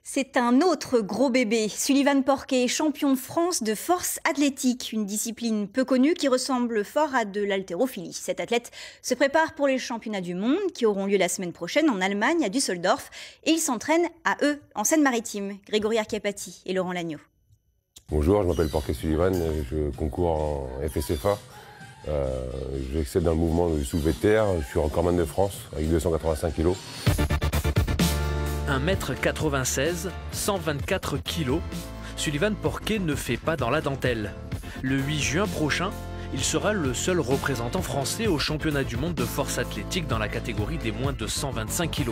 C'est un autre gros bébé. Sullivan Porquet, champion de France de force athlétique, une discipline peu connue qui ressemble fort à de l'haltérophilie. Cet athlète se prépare pour les championnats du monde qui auront lieu la semaine prochaine en Allemagne, à Düsseldorf, et il s'entraîne à eux, en Seine-Maritime. Grégory Archiapati et Laurent Lagneau. Bonjour, je m'appelle Porquet Sullivan, je concours en FSFA. J'excelle dans le mouvement du soulevé de terre, je suis recordman de France avec 285 kg. 1m96, 124 kg, Sullivan Porquet ne fait pas dans la dentelle. Le 8 juin prochain, il sera le seul représentant français au championnat du monde de force athlétique dans la catégorie des moins de 125 kg.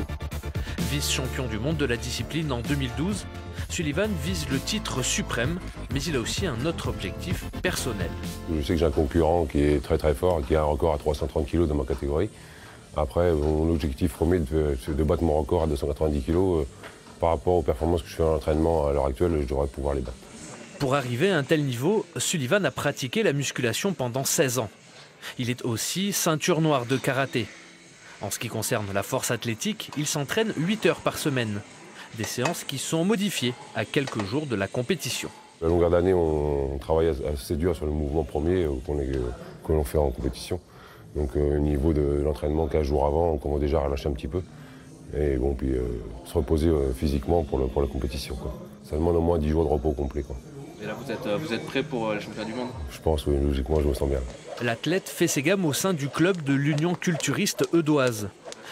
Vice-champion du monde de la discipline en 2012, Sullivan vise le titre suprême, mais il a aussi un autre objectif personnel. Je sais que j'ai un concurrent qui est très fort, qui a un record à 330 kg dans ma catégorie. Après, mon objectif premier, c'est de battre mon record à 290 kg. Par rapport aux performances que je fais en entraînement à l'heure actuelle, je devrais pouvoir les battre. Pour arriver à un tel niveau, Sullivan a pratiqué la musculation pendant 16 ans. Il est aussi ceinture noire de karaté. En ce qui concerne la force athlétique, il s'entraîne 8 heures par semaine. Des séances qui sont modifiées à quelques jours de la compétition. À longueur d'année, on travaille assez dur sur le mouvement premier que l'on fait en compétition. Donc au niveau de l'entraînement 15 jours avant, on commence déjà à relâcher un petit peu. Et bon, puis se reposer physiquement pour la compétition, quoi. Ça demande au moins 10 jours de repos complet, quoi. Et là, vous êtes prêt pour les championnats du monde? Je pense, oui, logiquement, je me sens bien. L'athlète fait ses gammes au sein du club de l'Union culturiste eudoise.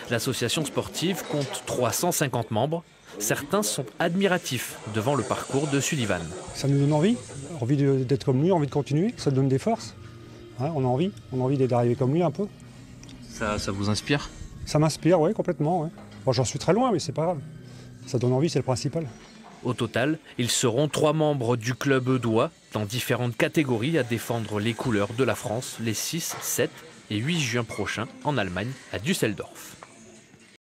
L'association sportive compte 350 membres. Certains sont admiratifs devant le parcours de Sullivan. Ça nous donne envie d'être comme lui, envie de continuer, ça donne des forces. Hein, on a envie d'arriver comme lui un peu. Ça vous inspire? Ça m'inspire, oui, complètement. Ouais. Bon, j'en suis très loin, mais c'est pas grave. Ça donne envie, c'est le principal. Au total, ils seront 3 membres du club eudois dans différentes catégories à défendre les couleurs de la France les 6, 7 et 8 juin prochains en Allemagne, à Düsseldorf.